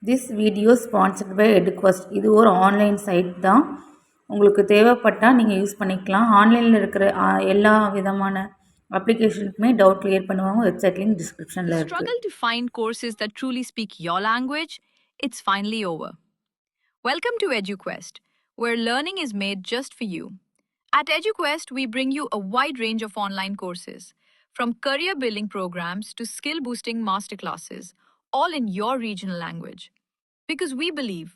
This video sponsored by EduQuest. இது ஒரு online side தான். உங்களுக்கு தேவைப்பட்டால் நீங்கள் யூஸ் பண்ணிக்கலாம். ஆன்லைனில் இருக்கிற எல்லா விதமான அப்ளிகேஷனுக்குமே டவுட் கிளியர் பண்ணுவாங்க. வெப்சைட் லிங்க் டிஸ்கிரிப்ஷனில் இருக்குது. Struggle to find courses that truly speak your language? It's finally over. Welcome to EduQuest, where learning is made just for you. At EduQuest, we bring you a wide range of online courses, from career building programs to skill boosting masterclasses, all in your regional language. Because we believe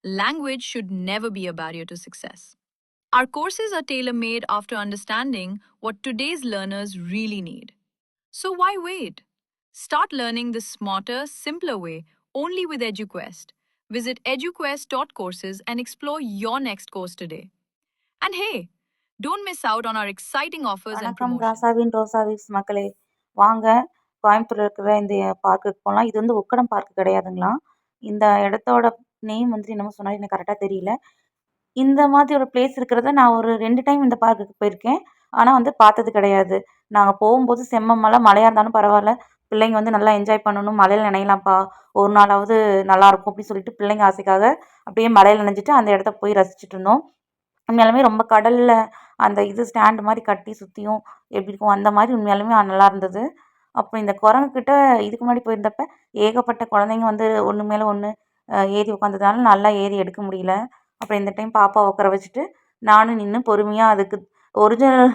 language should never be a barrier to success. Our courses are tailor made after understanding what today's learners really need. So why wait? Start learning the smarter, simpler way only with EduQuest. Visit eduquest.courses and explore your next course today. And hey, don't miss out on our exciting offers and வணக்கம் promotions. ராசாவின் ரோசாவிஸ் மக்களே, வாங்க கோயம்புத்தூர்ல இருக்கிற இந்த பார்க்குக்கு போகலாம். இது வந்து உக்கடம் பார்க் கிடையாதுங்களா. இந்த இடத்தோட நேம் வந்துட்டு என்னமோ சொன்னாலும் எனக்கு கரெக்டாக தெரியல. இந்த மாதிரி ஒரு பிளேஸ் இருக்கிறத நான் ஒரு 2 டைம் இந்த பார்க்குக்கு போயிருக்கேன். ஆனால் வந்து பார்த்தது கிடையாது. நாங்கள் போகும்போது செம்ம மழையாக இருந்தாலும் பரவாயில்ல, பிள்ளைங்க வந்து நல்லா என்ஜாய் பண்ணணும், மழையில் நனையலாம்ப்பா, ஒரு நாளாவது நல்லாயிருக்கும் அப்படின்னு சொல்லிட்டு பிள்ளைங்க ஆசைக்காக அப்படியே மழையில் நனைஞ்சிட்டு அந்த இடத்த போய் ரசிச்சுட்டு இருந்தோம். உண்மையாலுமே ரொம்ப கடலில் அந்த இது ஸ்டாண்டு மாதிரி கட்டி சுற்றியும் எப்படி இருக்கும் அந்த மாதிரி உண்மையாலுமே நல்லா இருந்தது. அப்போ இந்த குரங்குக்கிட்ட இதுக்கு முன்னாடி போயிருந்தப்ப ஏகப்பட்ட குழந்தைங்க வந்து ஒன்று மேலே ஒன்று ஏறி உட்காந்ததுனால நல்லா ஏறி எடுக்க முடியல. அப்புறம் இந்த டைம் பாப்பாவை உட்கார வச்சுட்டு நானும் நின்று பொறுமையாக அதுக்கு ஒரிஜினல்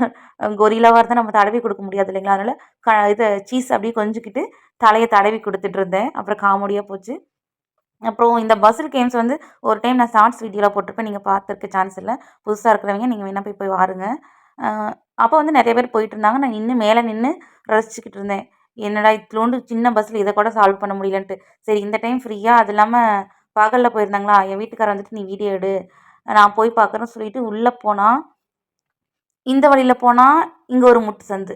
கொரில்லாவாக இருந்தால் நம்ம தடவி கொடுக்க முடியாது இல்லைங்களா, அதனால் இதை சீஸ் அப்படியே கொஞ்சிக்கிட்டு தலையை தடவி கொடுத்துட்டு இருந்தேன். அப்புறம் காமெடியாக போச்சு. அப்புறம் இந்த பசில் கேம்ஸ் வந்து ஒரு டைம் நான் ஷார்ட்ஸ் வீடியோவில் போட்டிருப்பேன், நீங்கள் பார்த்துருக்க சான்ஸ் இல்லை. புதுசாக இருக்கிறவங்க நீங்கள் வேணால் போய் பாருங்க. அப்போ வந்து நிறைய பேர் போயிட்டு இருந்தாங்க. நான் இன்னும் மேலே நின்று ரசிச்சுக்கிட்டு இருந்தேன். என்னடா இத்தலோண்டு சின்ன பஸ்ஸில் இதை கூட சால்வ் பண்ண முடியலன்ட்டு. சரி இந்த டைம் ஃப்ரீயாக, அது இல்லாமல் பகலில் போயிருந்தாங்களா, என் வீட்டுக்காரர் வந்துட்டு நீ வீடியோ எடு, நான் போய் பார்க்குறேன்னு சொல்லிட்டு உள்ளே போனால், இந்த வழியில் போனால் இங்கே ஒரு முட்டு சந்து,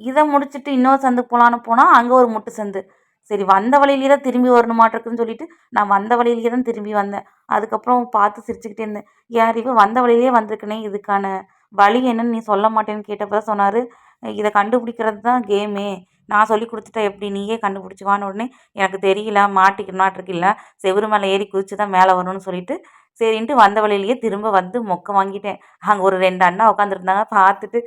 இதை முடிச்சுட்டு இன்னொரு சந்துக்கு போகலான்னு போனால் அங்கே ஒரு முட்டு சந்து. சரி வந்த வழியிலே தான் திரும்பி வரணுமாட்டிருக்குன்னு சொல்லிட்டு நான் வந்த வழியிலேயே தான் திரும்பி வந்தேன். அதுக்கப்புறம் பார்த்து சிரிச்சுக்கிட்டே இருந்தேன். யார் இவ வந்த வழியிலே வந்திருக்கனே, இதுக்கான வழி என்னன்னு நீ சொல்ல மாட்டேன்னு கேட்டப்போ தான் சொன்னார், இதை கண்டுபிடிக்கிறது தான் கேமே, நான் சொல்லி கொடுத்துட்டா எப்படி நீயே கண்டுபிடிச்சிவான்னு. உடனே எனக்கு தெரியல, மாட்டிக்கணுமாட்டிருக்கு, இல்லை செவுரு மேலே ஏறி குதிச்சு தான் மேலே வரணும்னு சொல்லிட்டு சரின்ட்டு வந்த வழியிலேயே திரும்ப வந்து மொக்க வாங்கிட்டேன். அங்கே ஒரு 2 அண்ணா உட்காந்துருந்தாங்க. பார்த்துட்டு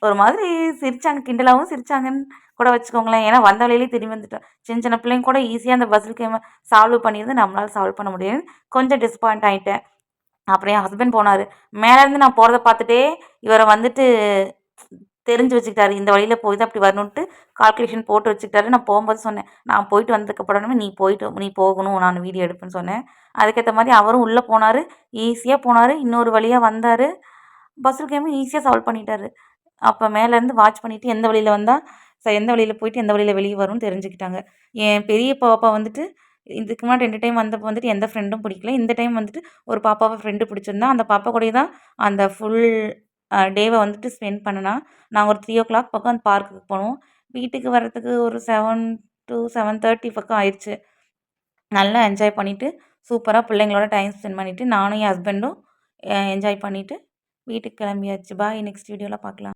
ஒரு மாதிரி சிரித்தாங்க, கிண்டலாகவும் சிரித்தாங்கன்னு கூட வச்சுக்கோங்களேன். ஏன்னா வந்த வழியிலேயே திரும்பி வந்துட்டோம். சின்ன சின்ன பிள்ளைங்க கூட ஈஸியாக அந்த பஸ்ஸில் கேமை சால்வ் பண்ணியிருந்து நம்மளால் சால்வ் பண்ண முடியாது. கொஞ்சம் டிசப்பாயிண்ட் ஆகிட்டேன். அப்புறம் என் ஹஸ்பண்ட் போனார். மேலேருந்து நான் போகிறத பார்த்துட்டே இவரை வந்துட்டு தெரிஞ்சு வச்சுக்கிட்டாரு, இந்த வழியில் போய் தான் அப்படி வரணுன்ட்டு கால்குலேஷன் போட்டு வச்சுக்கிட்டாரு. நான் போகும்போது சொன்னேன், நான் போயிட்டு வந்ததுக்கப்புறமே நீ போகணும், நான் வீடியோ எடுப்பேன்னு சொன்னேன். அதுக்கேற்ற மாதிரி அவரும் உள்ளே போனார், ஈஸியாக போனார், இன்னொரு வழியாக வந்தார், பஸ்ஸில் கேமும் ஈஸியாக சால்வ் பண்ணிட்டாரு. அப்போ மேலேருந்து வாட்ச் பண்ணிவிட்டு எந்த வழியில் வந்தால் எந்த வழியில் போயிட்டு எந்த வழியில் வெளியே வரும்னு தெரிஞ்சுக்கிட்டாங்க. என் பெரிய பாப்பா வந்துட்டு இதுக்கு முன்னாடி 2 டைம் வந்தப்போ வந்துட்டு எந்த ஃப்ரெண்டும் பிடிக்கல. இந்த டைம் வந்துட்டு ஒரு பாப்பாவை ஃப்ரெண்டு பிடிச்சிருந்தா, அந்த பாப்பா கூட தான் அந்த ஃபுல் டேவை வந்துட்டு ஸ்பெண்ட் பண்ணினா. நாங்கள் ஒரு 3:00 பக்கம் அந்த பார்க்குக்கு போனோம். வீட்டுக்கு வர்றதுக்கு ஒரு 7 to 7:30 பக்கம் ஆயிடுச்சு. நல்லா என்ஜாய் பண்ணிவிட்டு சூப்பராக பிள்ளைங்களோட டைம் ஸ்பெண்ட் பண்ணிவிட்டு நானும் என் ஹஸ்பண்டும் என்ஜாய் பண்ணிவிட்டு வீட்டுக்கு கிளம்பியாச்சு. பாய், நெக்ஸ்ட் வீடியோவில் பார்க்கலாம்.